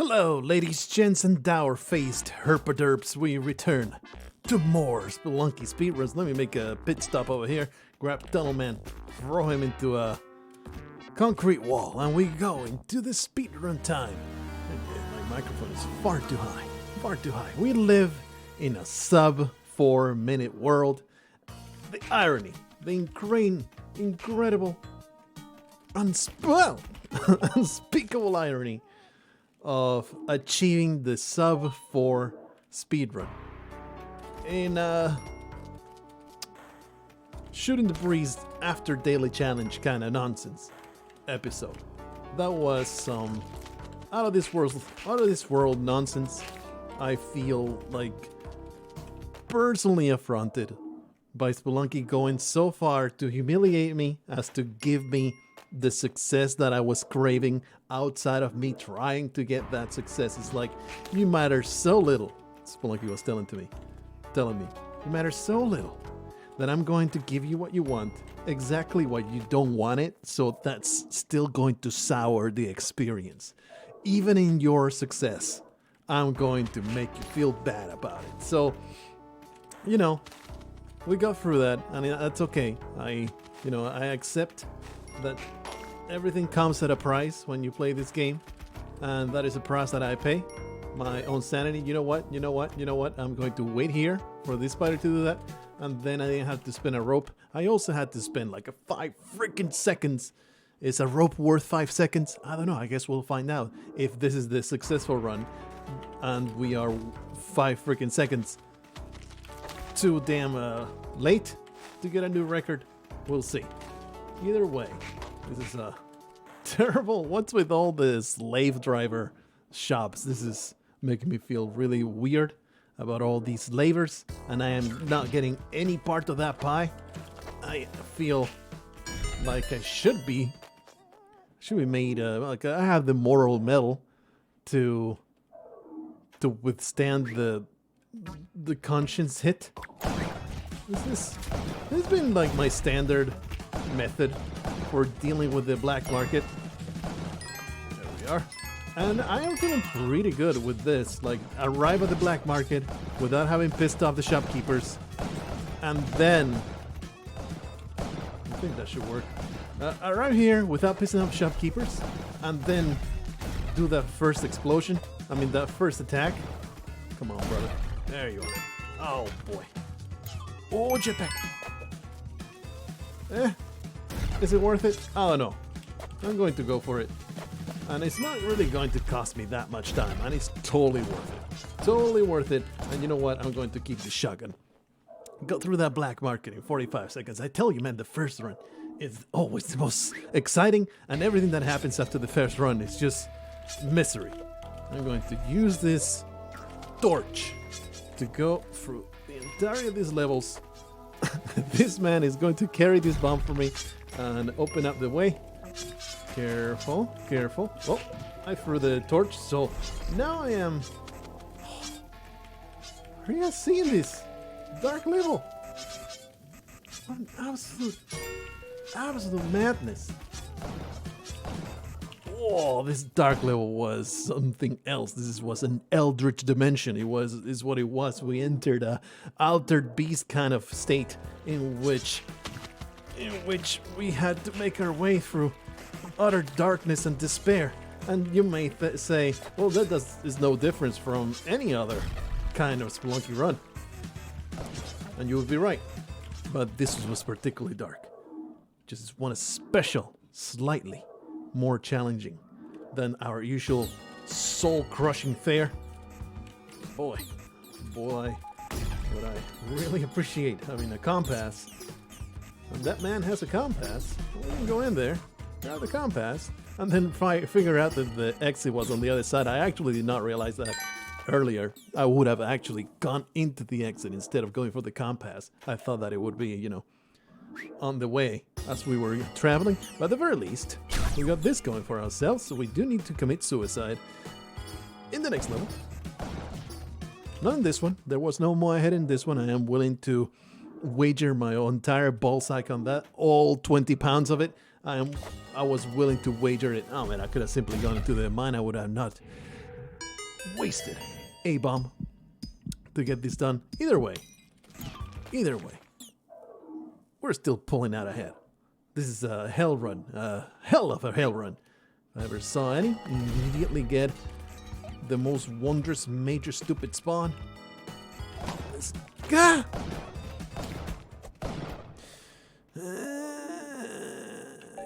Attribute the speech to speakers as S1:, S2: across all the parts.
S1: Hello, ladies, gents, and dour-faced herpaderps. We return to more Spelunky speedruns. Let me make a pit stop over here, grab Tunnel Man, throw him into a concrete wall, and we go into the speedrun time. My microphone is far too high, far too high. We live in a sub-4 minute world. The irony, the incredible, unspeakable irony of achieving the sub-4 speedrun in shooting the breeze after daily challenge kind of nonsense episode. That was some out of this world nonsense. I feel like personally affronted by Spelunky going so far to humiliate me as to give me the success that I was craving outside of me trying to get that success. It's like, you matter so little, Spelunky was telling me, you matter so little that I'm going to give you what you want, exactly what you don't want it, so that's still going to sour the experience. Even in your success, I'm going to make you feel bad about it. So, you know, we got through that, and that's okay. I accept that everything comes at a price when you play this game, and that is a price that I pay. My own sanity. You know what? I'm going to wait here for this spider to do that, and then I didn't have to spin a rope. I also had to spend like 5 freaking seconds. Is a rope worth 5 seconds? I don't know. I guess we'll find out if this is the successful run, and we are 5 freaking seconds too damn late to get a new record. We'll see. Either way, this is terrible. What's with all the slave driver shops? This is making me feel really weird about all these slavers, and I am not getting any part of that pie. I feel like I should be made like I have the moral medal to withstand the conscience hit. This has been like my standard method for dealing with the black market. There we are. And I am feeling pretty good with this. Like, arrive at the black market without having pissed off the shopkeepers. And then I think that should work. Arrive here without pissing off shopkeepers, and then do that first explosion. I mean, that first attack. Come on, brother. There you are. Oh boy. Oh, jetpack. Is it worth it? I don't know. I'm going to go for it. And it's not really going to cost me that much time, and it's totally worth it. Totally worth it. And you know what? I'm going to keep the shotgun. Go through that black market in 45 seconds. I tell you, man, the first run is always the most exciting, and everything that happens after the first run is just misery. I'm going to use this torch to go through the entirety of these levels. This man is going to carry this bomb for me and open up the way. Careful, careful. Oh, I threw the torch, so now I am... Are you guys seeing this? Dark level. What an absolute madness. Oh, this dark level was something else. This was an eldritch dimension. Is what it was. We entered a altered beast kind of state in which we had to make our way through utter darkness and despair. And you may say, well, that is no difference from any other kind of Spelunky run. And you would be right. But this was particularly dark. Just one special, slightly more challenging than our usual soul-crushing fare. Boy, would I really appreciate having a compass. And that man has a compass. We can go in there, grab the compass, and then figure out that the exit was on the other side. I actually did not realize that earlier. I would have actually gone into the exit instead of going for the compass. I thought that it would be, you know, on the way as we were traveling. But at the very least, we got this going for ourselves, so we do need to commit suicide in the next level. Not in this one. There was no more ahead in this one. I am willing to wager my entire ball sack on that, all 20 pounds of it. I was willing to wager it. Oh man, I could have simply gone into the mine. I would have not wasted a bomb to get this done. Either way, we're still pulling out ahead. This is a hell run, hell of a hell run. If I ever saw any, immediately get the most wondrous major stupid spawn. Let's go!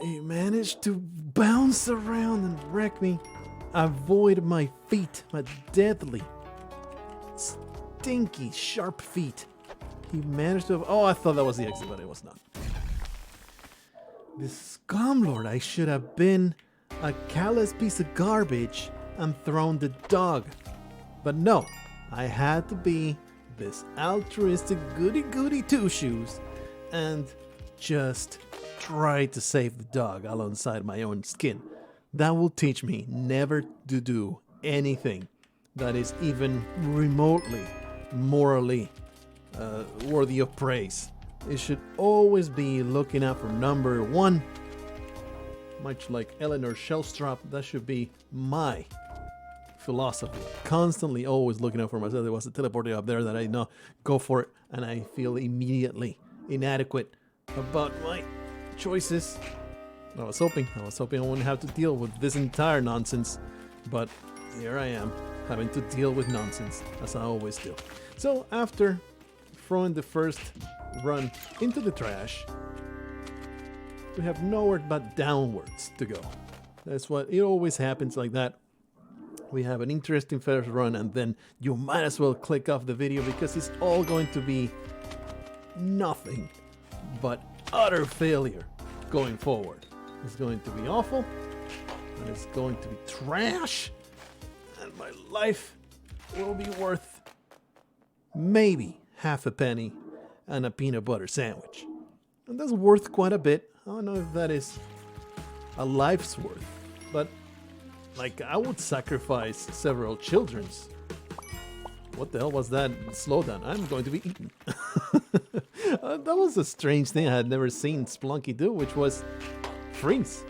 S1: He managed to bounce around and wreck me. Avoid my feet, my deadly, stinky, sharp feet. He managed to... Oh, I thought that was the exit, but it was not. This scumlord, I should have been a callous piece of garbage and thrown the dog. But no, I had to be this altruistic goody-goody two-shoes and just try to save the dog alongside my own skin. That will teach me never to do anything that is even remotely morally worthy of praise. It should always be looking out for number one. Much like Eleanor Shellstrop, that should be my philosophy. Constantly always looking out for myself. There was a teleporter up there that I know, go for it, and I feel immediately inadequate about my choices. I was hoping I wouldn't have to deal with this entire nonsense, but here I am, having to deal with nonsense, as I always do. So after throwing the first run into the trash, we have nowhere but downwards to go. That's what it always happens like that. We have an interesting first run, and then you might as well click off the video because it's all going to be nothing but utter failure going forward. It's going to be awful, and it's going to be trash, and my life will be worth maybe half a penny and a peanut butter sandwich. And that's worth quite a bit. I don't know if that is a life's worth, but like I would sacrifice several children's. What the hell was that slowdown? I'm going to be eaten. That was a strange thing I had never seen Spelunky do, which was freeze.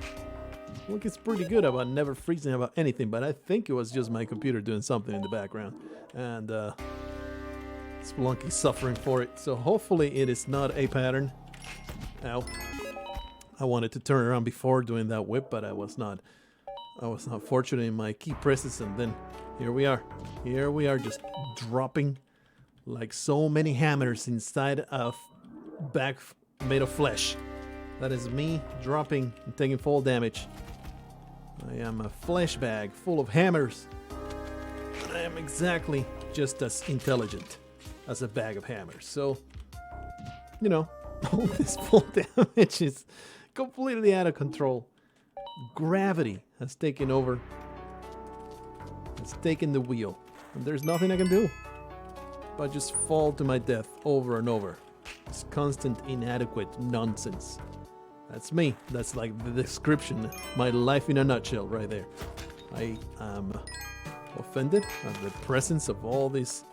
S1: Spelunky's pretty good about never freezing about anything, but I think it was just my computer doing something in the background. And Spelunky's suffering for it, so hopefully it is not a pattern. Ow. I wanted to turn around before doing that whip, but I was not fortunate in my key presses, and then here we are. Here we are, just dropping like so many hammers inside a bag made of flesh. That is me dropping and taking fall damage. I am a flesh bag full of hammers. And I am exactly just as intelligent as a bag of hammers. So, you know, all this fall damage is completely out of control. Gravity has taken over. It's taken the wheel. And there's nothing I can do but just fall to my death over and over. It's constant inadequate nonsense. That's me. That's like the description. My life in a nutshell right there. I am offended at the presence of all these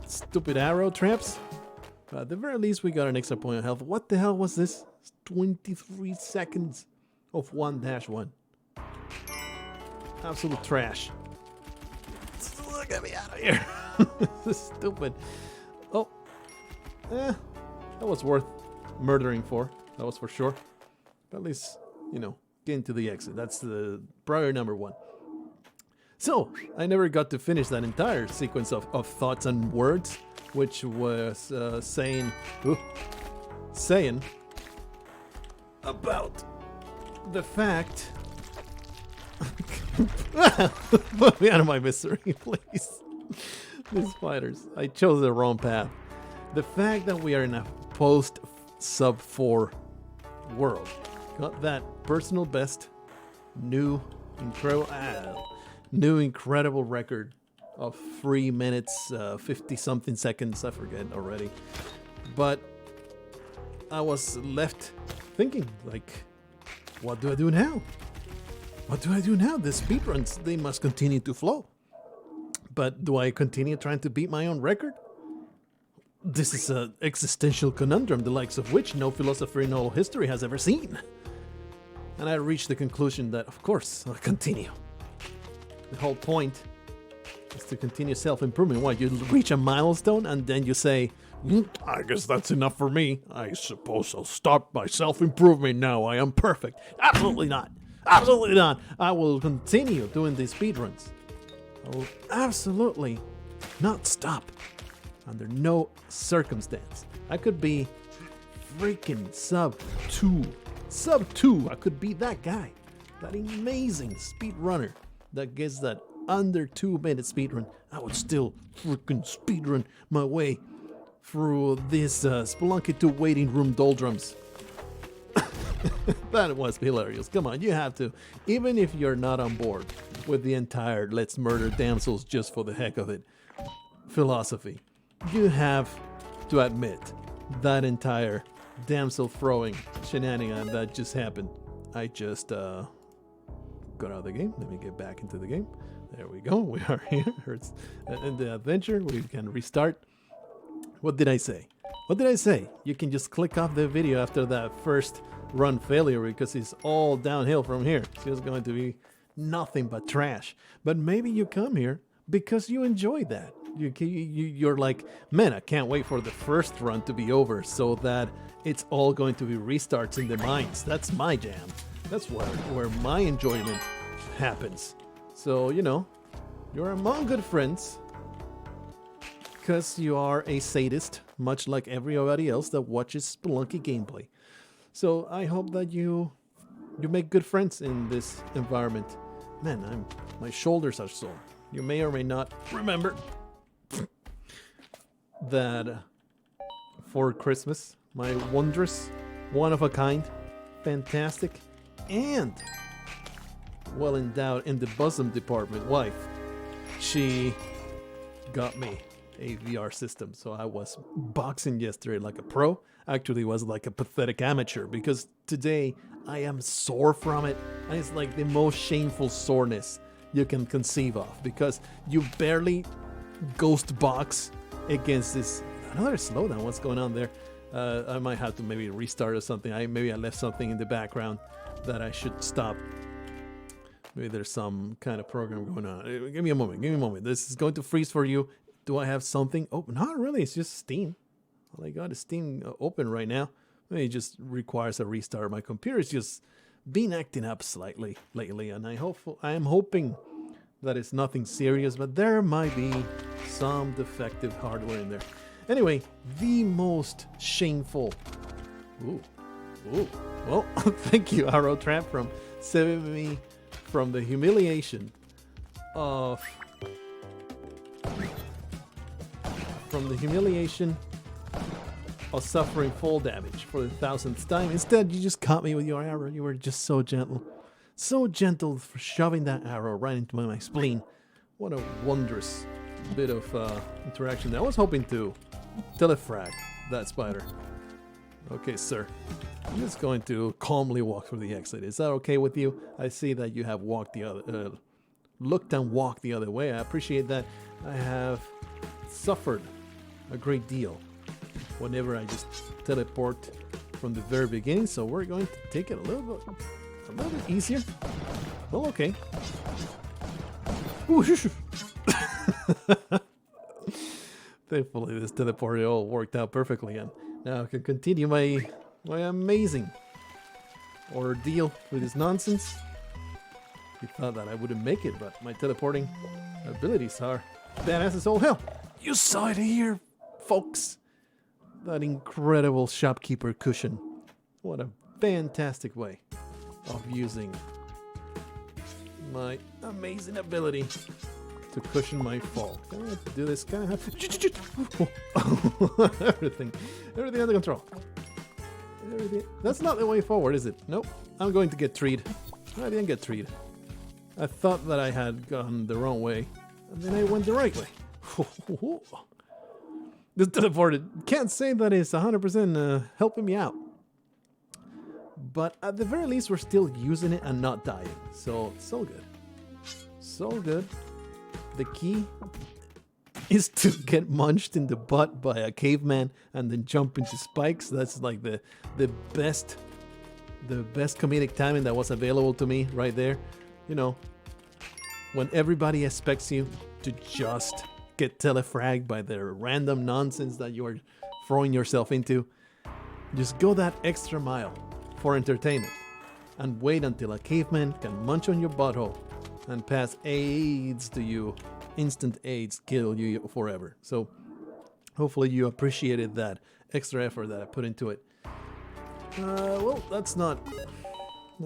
S1: stupid arrow traps. But at the very least, we got an extra point of health. What the hell was this? It's 23 seconds of 1-1. Absolute trash. Get me out of here. This is stupid. Oh. That was worth murdering for. That was for sure. But at least, you know, getting to the exit. That's the priority number one. So, I never got to finish that entire sequence of thoughts and words, which was saying about the fact... Put me out of my misery, please. These spiders. I chose the wrong path. The fact that we are in a post-sub 4 world. Got that personal best, new incredible record of 3 minutes, 50-something seconds. I forget already. But I was left thinking, like, what do I do now? What do I do now? The speedruns, they must continue to flow. But do I continue trying to beat my own record? This is an existential conundrum, the likes of which no philosopher in all history has ever seen. And I reached the conclusion that, of course, I'll continue. The whole point is to continue self-improvement. What, you reach a milestone and then you say, I guess that's enough for me. I suppose I'll stop my self-improvement now. I am perfect. Absolutely not. Absolutely not. I will continue doing these speedruns. I will absolutely not stop under no circumstance. I could be freaking sub 2. Sub 2. I could be that guy. That amazing speedrunner that gets that under 2-minute speedrun. I would still freaking speedrun my way through this Spelunky 2 waiting room doldrums. That was hilarious. Come on, you have to. Even if you're not on board with the entire let's murder damsels just for the heck of it philosophy, you have to admit that entire damsel throwing shenanigan that just happened. I just got out of the game. Let me get back into the game. There we go. We are here. It's in the adventure. We can restart. What did I say? What did I say? You can just click off the video after that first run failure because it's all downhill from here. It's just going to be nothing but trash. But maybe you come here because you enjoy that. You're like, man, I can't wait for the first run to be over so that it's all going to be restarts in the mines. That's my jam. That's where my enjoyment happens. So, you know, you're among good friends because you are a sadist, much like everybody else that watches Spelunky gameplay. So I hope that you make good friends in this environment. Man, my shoulders are sore. You may or may not remember that for Christmas, my wondrous, one-of-a-kind, fantastic, and well-endowed in the bosom department wife, she got me a VR system. So I was boxing yesterday like a pro. Actually was like a pathetic amateur because today I am sore from it. And it's like the most shameful soreness you can conceive of because you barely ghost box against this. Another slowdown. What's going on there? I might have to maybe restart or something. Maybe I left something in the background that I should stop. Maybe there's some kind of program going on. Give me a moment. Give me a moment. This is going to freeze for you. Do I have something? Oh, not really. It's just Steam. All I got is Steam open right now. Maybe it just requires a restart. My computer is just been acting up slightly lately, and I am hoping that it's nothing serious, but there might be some defective hardware in there. Anyway, the most shameful. Ooh. Well, thank you, Arrow Trap, from saving me from the humiliation of suffering fall damage for the 1000th time. Instead, you just caught me with your arrow. You were just so gentle. So gentle for shoving that arrow right into my spleen. What a wondrous bit of interaction. I was hoping to telefrag that spider. Okay, sir. I'm just going to calmly walk through the exit. Is that okay with you? I see that you have walked the other, looked and walked the other way. I appreciate that. I have suffered a great deal whenever I just teleport from the very beginning. So we're going to take it a little bit easier. Well, okay. Thankfully, this teleporter all worked out perfectly, and now I can continue my amazing ordeal with this nonsense. You thought that I wouldn't make it, but my teleporting abilities are badass as all hell. You saw it here, folks. That incredible shopkeeper cushion. What a fantastic way of using my amazing ability to cushion my fall. Can I have to do this? Can I have to... everything under control. That's not the way forward, is it? Nope. I'm going to get treed. I didn't get treed. I thought that I had gone the wrong way, and then I went the right way. This teleporter can't say that it's 100% helping me out. But at the very least, we're still using it and not dying. So good. So good. The key is to get munched in the butt by a caveman and then jump into spikes. That's like the best comedic timing that was available to me right there. You know, when everybody expects you to just get telefragged by the random nonsense that you are throwing yourself into. Just go that extra mile for entertainment and wait until a caveman can munch on your butthole and pass AIDS to you. Instant AIDS kill you forever. So hopefully you appreciated that extra effort that I put into it. Well, that's not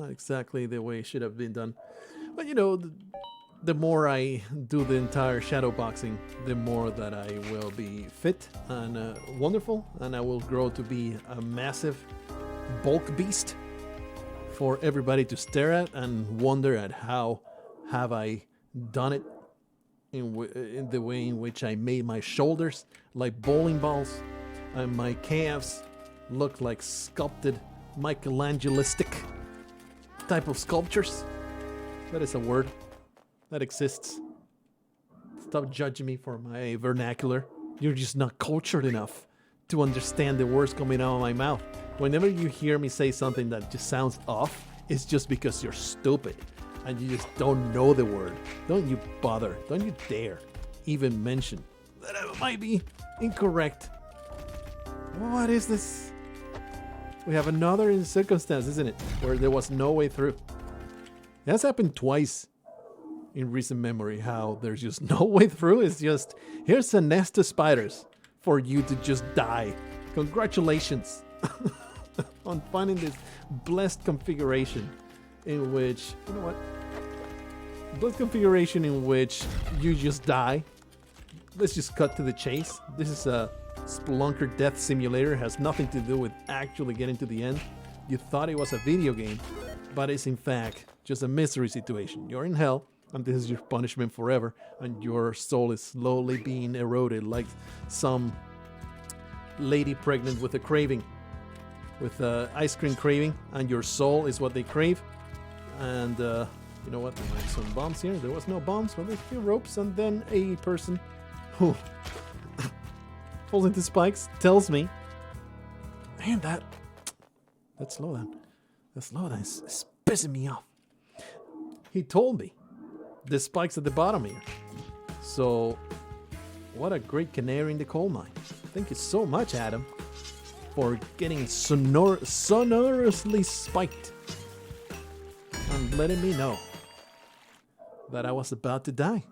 S1: exactly the way it should have been done. But you know, the more I do the entire shadow boxing, the more that I will be fit and wonderful, and I will grow to be a massive bulk beast for everybody to stare at and wonder at how have I done it in the way in which I made my shoulders like bowling balls and my calves look like sculpted Michelangelistic type of sculptures. That is a word that exists. Stop judging me for my vernacular. You're just not cultured enough to understand the words coming out of my mouth. Whenever you hear me say something that just sounds off, it's just because you're stupid and you just don't know the word. Don't you bother, don't you dare even mention that it might be incorrect. What is this? We have another circumstance, isn't it? Where there was no way through. It has happened twice in recent memory, how there's just no way through. It's just, here's a nest of spiders for you to just die. Congratulations on finding this blessed configuration in which, you know what? Blessed configuration in which you just die. Let's just cut to the chase. This is a Spelunker death simulator. It has nothing to do with actually getting to the end. You thought it was a video game, but it's in fact just a misery situation. You're in hell, and this is your punishment forever, and your soul is slowly being eroded like some lady pregnant with a craving, with ice cream craving, and your soul is what they crave. And you know what, there might be some bombs here. There was no bombs, but there's a few ropes, and then a person who falls into spikes tells me, man, that slowdown, is pissing me off. He told me the spikes at the bottom here. So what a great canary in the coal mine. Thank you so much, Adam, for getting sonorously spiked and letting me know that I was about to die.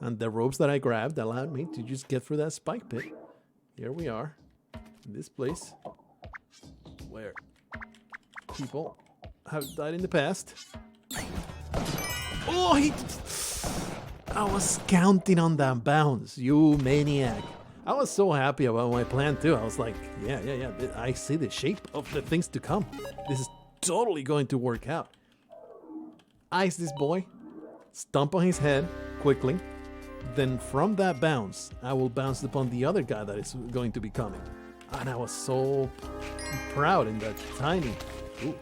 S1: And the ropes that I grabbed allowed me to just get through that spike pit. Here we are, in this place where people have died in the past. Oh, I was counting on that bounce, you maniac. I was so happy about my plan too. I was like, yeah, I see the shape of the things to come. This is totally going to work out. Ice this boy, stomp on his head quickly. Then from that bounce, I will bounce upon the other guy that is going to be coming. And I was so proud in that tiny... Ooh,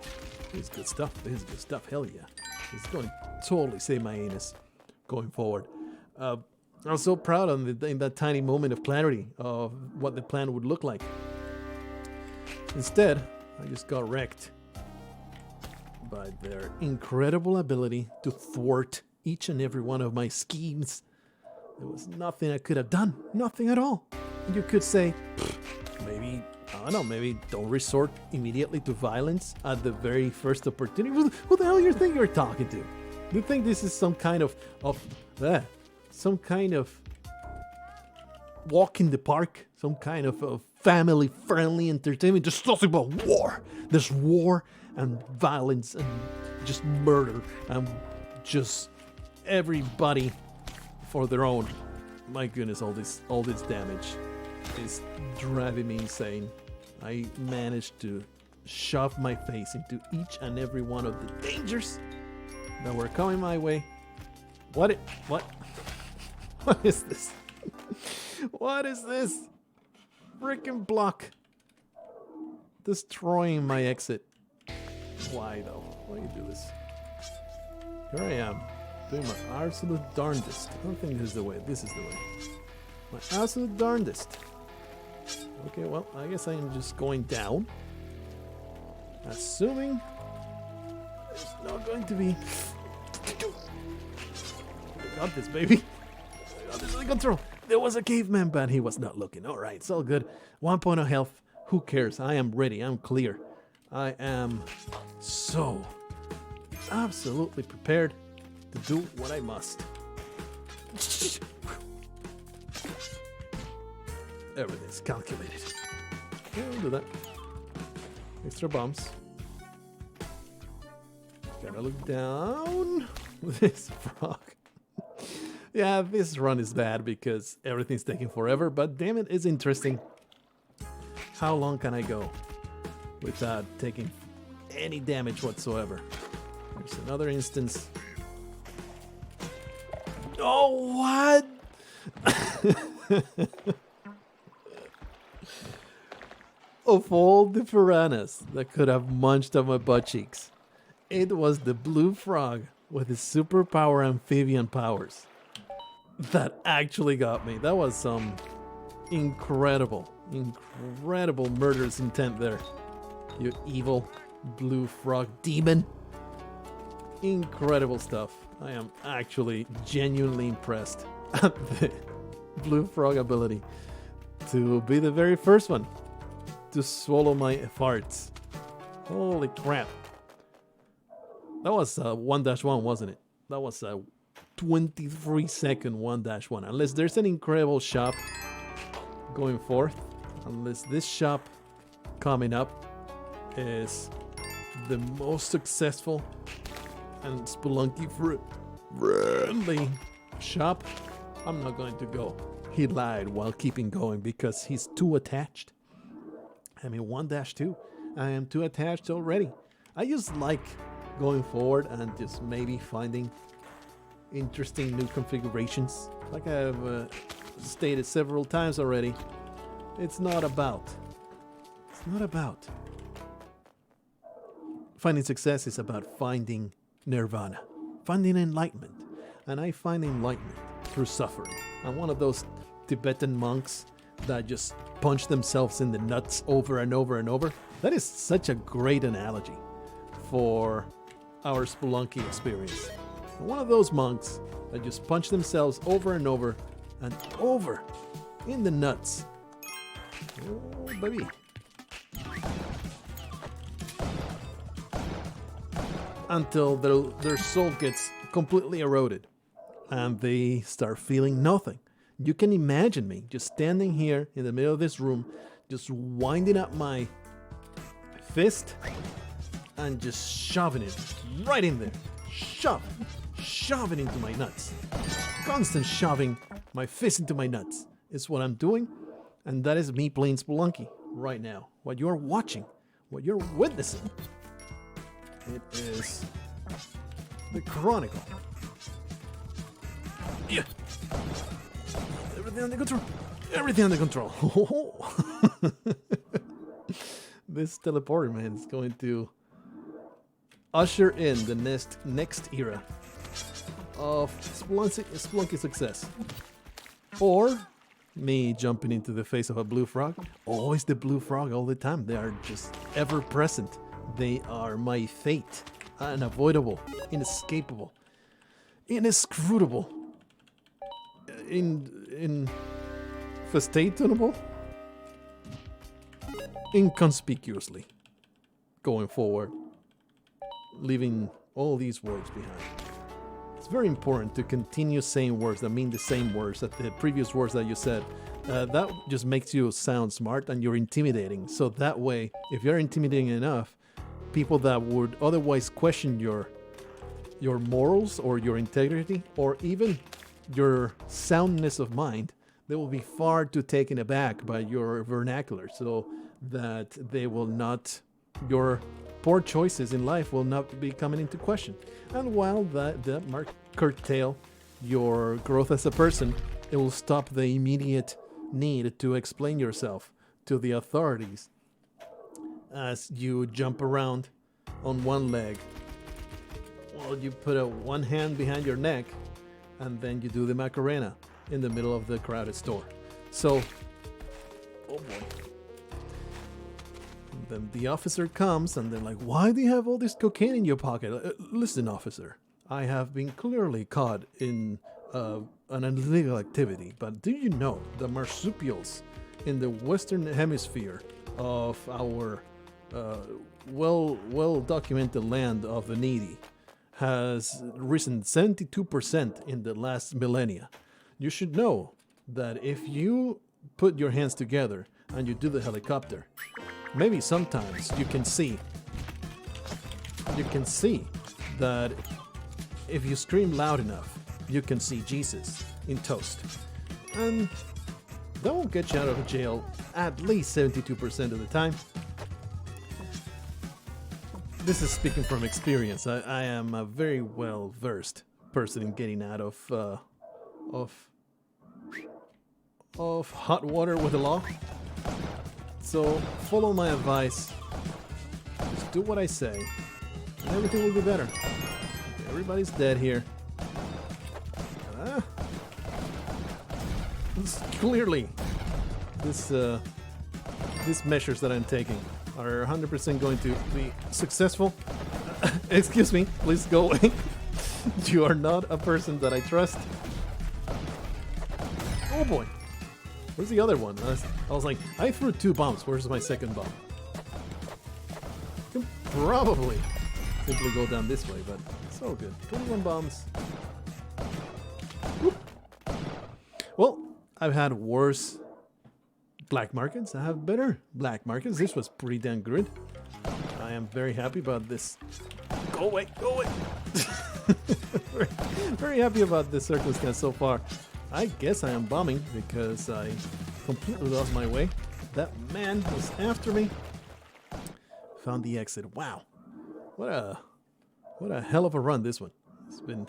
S1: this is good stuff. This is good stuff. Hell yeah. It's going to totally save my anus going forward. I was so proud in that tiny moment of clarity of what the plan would look like. Instead, I just got wrecked by their incredible ability to thwart each and every one of my schemes. There was nothing I could have done. Nothing at all. You could say, maybe, I don't know, maybe don't resort immediately to violence at the very first opportunity. Who the hell do you think you're talking to? Do you think this is some kind of walk in the park? Some kind of family-friendly entertainment? Just talking about war. There's war and violence and just murder and just everybody for their own. My goodness, all this damage is driving me insane. I managed to shove my face into each and every one of the dangers that were coming my way. What is this? What is this? Freaking block destroying my exit. Why though? Why do you do this? Here I am, doing my absolute darndest. I don't think this is the way. This is the way. My absolute darndest. Okay, well, I guess I'm just going down. Assuming it's not going to be... I got this, baby. I got this. control. There was a caveman, but he was not looking. All right, it's all good. 1 point of health. Who cares? I am ready. I'm clear. I am so absolutely prepared to do what I must. Everything's calculated. Yeah, I'll do that. Extra bombs. Gotta look down. This frog. Yeah, this run is bad because everything's taking forever, but damn it, it's interesting. How long can I go without taking any damage whatsoever? There's another instance. Oh, what? Of all the piranhas that could have munched on my butt cheeks, it was the blue frog with his superpower amphibian powers that actually got me. That was some incredible murderous intent there. You evil blue frog demon. Incredible stuff. I am actually genuinely impressed at the blue frog ability to be the very first one to swallow my farts. Holy crap. That was 1-1, wasn't it? That was a 23-second 1-1. Unless there's an incredible shop going forth. Unless this shop coming up is the most successful and Spelunky friendly shop, I'm not going to go. He lied while keeping going because he's too attached. I mean, 1-2. I am too attached already. I just like going forward and just maybe finding interesting new configurations. Like I've stated several times already, it's not about finding success. It's about finding nirvana, finding enlightenment. And I find enlightenment through suffering. I'm one of those Tibetan monks that just punch themselves in the nuts over and over and over. That is such a great analogy for our Spelunky experience. I'm one of those monks that just punch themselves over and over and over in the nuts. Oh, baby. Until their soul gets completely eroded and they start feeling nothing. You can imagine me just standing here in the middle of this room, just winding up my fist and just shoving it right in there. Shoving into my nuts. Constant shoving my fist into my nuts is what I'm doing, and that is me playing Spelunky right now. What you're watching, what you're witnessing, it is the Chronicle. Yeah. Everything under control. Everything under control. This teleporter, man, is going to usher in the next era of Spelunky success. Or me jumping into the face of a blue frog. Always the blue frog all the time. They are just ever present. They are my fate. Unavoidable. Inescapable. Inescrutable. Infestationable. Inconspicuously. Going forward. Leaving all these words behind. It's very important to continue saying words that mean the same words that the previous words that you said. That just makes you sound smart and you're intimidating. So that way, if you're intimidating enough, people that would otherwise question your morals or your integrity or even your soundness of mind, they will be far too taken aback by your vernacular, so that they will not, your poor choices in life will not be coming into question. And while that might curtail your growth as a person, it will stop the immediate need to explain yourself to the authorities as you jump around on one leg. Well, you put one hand behind your neck and then you do the Macarena in the middle of the crowded store. So, oh boy. And then the officer comes and they're like, why do you have all this cocaine in your pocket? Listen, officer, I have been clearly caught in an illegal activity, but do you know the marsupials in the Western Hemisphere of our well documented land of the needy has risen 72% in the last millennia? You should know that if you put your hands together and you do the helicopter, maybe sometimes you can see that if you scream loud enough, you can see Jesus in toast. And that won't get you out of jail at least 72% of the time. This is speaking from experience. I am a very well versed person in getting out of hot water with the law. So follow my advice. Just do what I say, and everything will be better. Okay, everybody's dead here. Clearly, these measures that I'm taking are 100% going to be successful. Excuse me, please go away. You are not a person that I trust. Oh boy. Where's the other one? I was like, I threw 2 bombs. Where's my second bomb? Can probably simply go down this way, but it's all good. 21 bombs. Whoop. Well, I've had worse black markets. I have better black markets. This was pretty damn good. I am very happy about this. Go away, go away. very, very happy about this circumstance so far. I guess I am bombing because I completely lost my way. That man was after me. Found the exit. Wow. What a hell of a run this one. It's been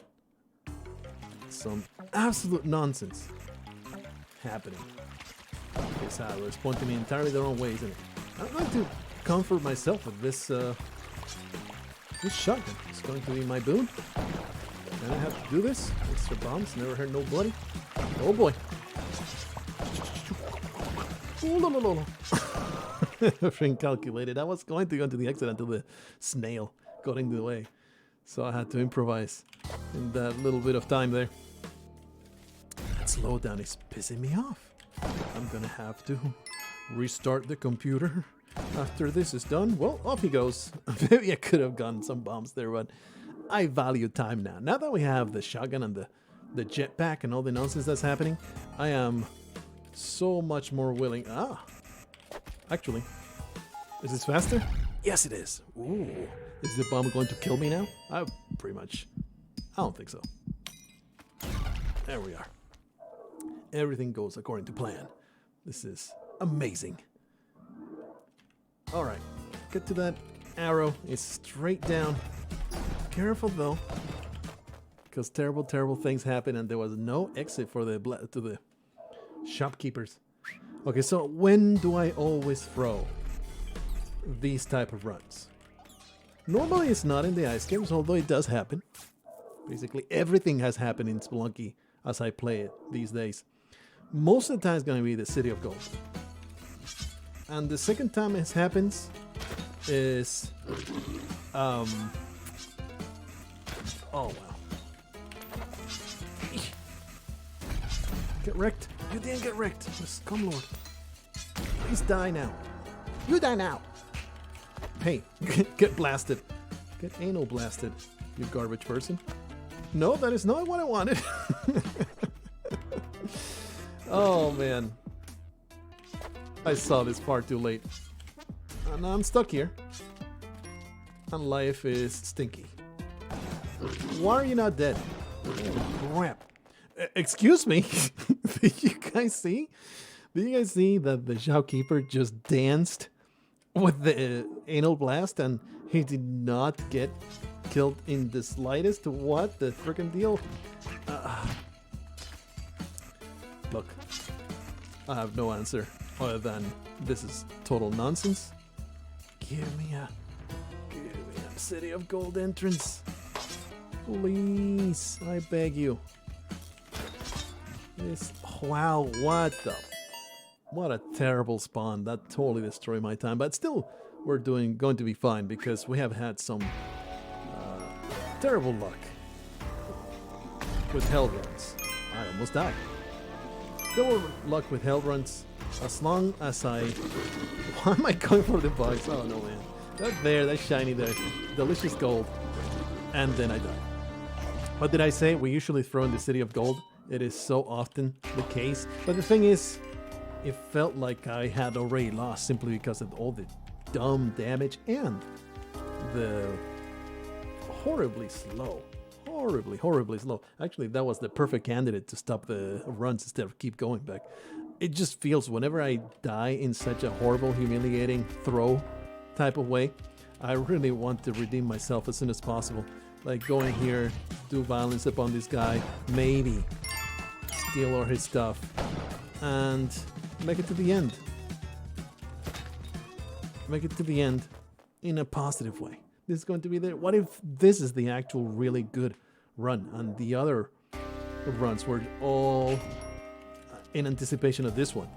S1: some absolute nonsense happening. This arrow is pointing me entirely the wrong way, isn't it? I'd like to comfort myself with this this shotgun. It's going to be my boon. And I have to do this. Extra bombs, never hurt nobody. Oh boy. Everything calculated. I was going to go to the exit until the snail got in the way. So I had to improvise in that little bit of time there. That slowdown is pissing me off. I'm gonna have to restart the computer after this is done. Well, off he goes. Maybe I could have gotten some bombs there, but I value time now. Now that we have the shotgun and the jetpack and all the nonsense that's happening, I am so much more willing. Actually, is this faster? Yes, it is. Ooh, is the bomb going to kill me now? I don't think so. There we are. Everything goes according to plan. This is amazing. All right, get to that arrow. It's straight down. Careful though, because terrible, terrible things happen, and there was no exit for the shopkeepers. Okay, so when do I always throw these type of runs? Normally it's not in the ice games, although it does happen. Basically everything has happened in Spelunky as I play it these days. Most of the time it's going to be the City of Gold. And the second time it happens is oh wow. Get wrecked. You didn't get wrecked. Just come, Lord. Please die now. You die now. Hey, get blasted. Get anal blasted, you garbage person. No, that is not what I wanted. Oh man. I saw this far too late. And I'm stuck here. And life is stinky. Why are you not dead? Oh, crap. Excuse me. Did you guys see? Did you guys see that the shopkeeper just danced with the anal blast and he did not get killed in the slightest? What the frickin' deal? Look, I have no answer other than this is total nonsense. Give me a City of Gold entrance. Please, I beg you. This, wow, what a terrible spawn. That totally destroyed my time, but still we're going to be fine because we have had some terrible luck with hell runs. I almost died. Double luck with hell runs. As long as I... Why am I going for the bugs? Oh no, man. That shiny there. Delicious gold. And then I die. What did I say? We usually throw in the City of Gold. It is so often the case. But the thing is, it felt like I had already lost simply because of all the dumb damage and the horribly slow. Horribly slow. Actually, that was the perfect candidate to stop the runs instead of keep going back. It just feels whenever I die in such a horrible, humiliating throw type of way, I really want to redeem myself as soon as possible. Like go in here, do violence upon this guy, maybe steal all his stuff, and make it to the end. Make it to the end in a positive way. This is going to be there. What if this is the actual really good run and the other runs were all in anticipation of this one,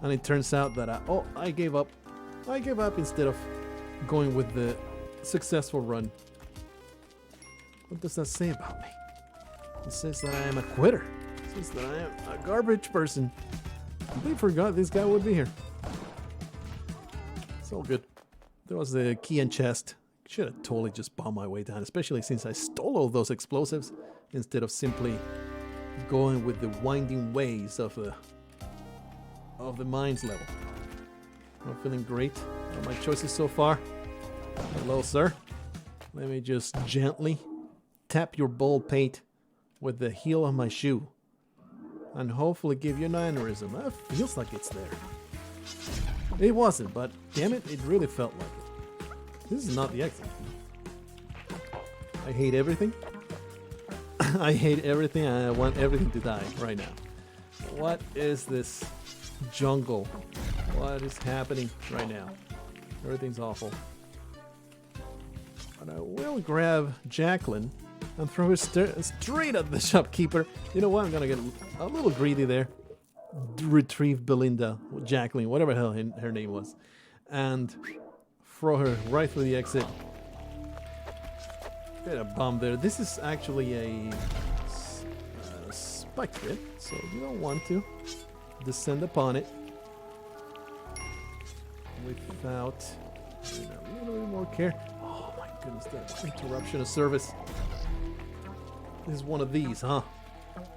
S1: and it turns out that I gave up. I gave up instead of going with the successful run. What does that say about me? It says that I am a quitter. It says that I am a garbage person. They forgot this guy would be here. It's all good. There was the key and chest. Should have totally just bombed my way down, especially since I stole all those explosives instead of simply going with the winding ways of the mines level. I'm feeling great about my choices so far. Hello, sir. Let me just gently tap your bald pate with the heel of my shoe and hopefully give you an aneurysm. It feels like it's there. It wasn't, but damn it, it really felt like it. This is not the exit. I hate everything. I hate everything and I want everything to die right now. What is this jungle? What is happening right now? Everything's awful. But I will grab Jacqueline and throw her straight at the shopkeeper. You know what? I'm gonna get a little greedy there. Retrieve Belinda, Jacqueline, whatever the hell her name was, and throw her right through the exit. Get a bomb there. This is actually a spike pit, so you don't want to descend upon it without doing a little bit more care. Oh my goodness, that interruption of service. This is one of these, huh?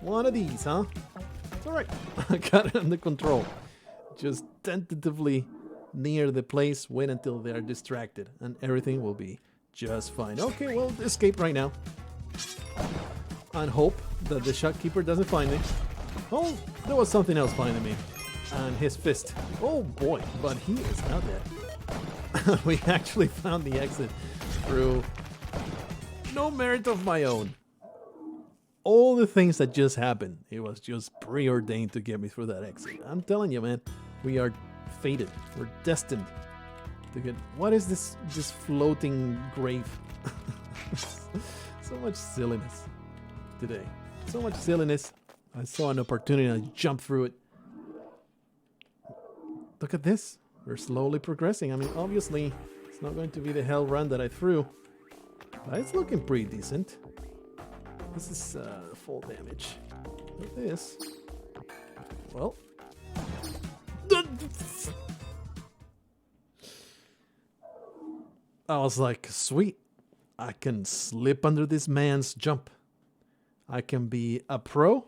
S1: One of these, huh? It's alright. I got it under control. Just tentatively near the place, wait until they are distracted, and everything will be just fine. Okay, well, escape right now. And hope that the shopkeeper doesn't find me. Oh, there was something else finding me. And his fist. Oh boy, but he is not dead. We actually found the exit through no merit of my own. All the things that just happened, it was just preordained to get me through that exit. I'm telling you, man, we are fated. We're destined to get... What is this floating grave? So much silliness today. So much silliness. I saw an opportunity and I jumped through it. Look at this. We're slowly progressing. I mean, obviously, it's not going to be the hell run that I threw. But it's looking pretty decent. This is full damage. Look at this. Well. I was like, sweet. I can slip under this man's jump. I can be a pro.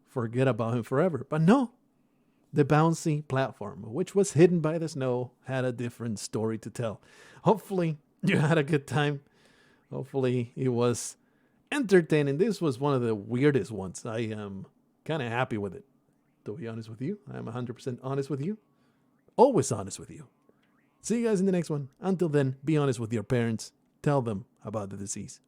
S1: Forget about him forever. But no. The bouncy platform, which was hidden by the snow, had a different story to tell. Hopefully, you had a good time. Hopefully, it was entertaining. This was one of the weirdest ones. I am kind of happy with it. To be honest with you, I am 100% honest with you. Always honest with you. See you guys in the next one. Until then, be honest with your parents. Tell them about the disease.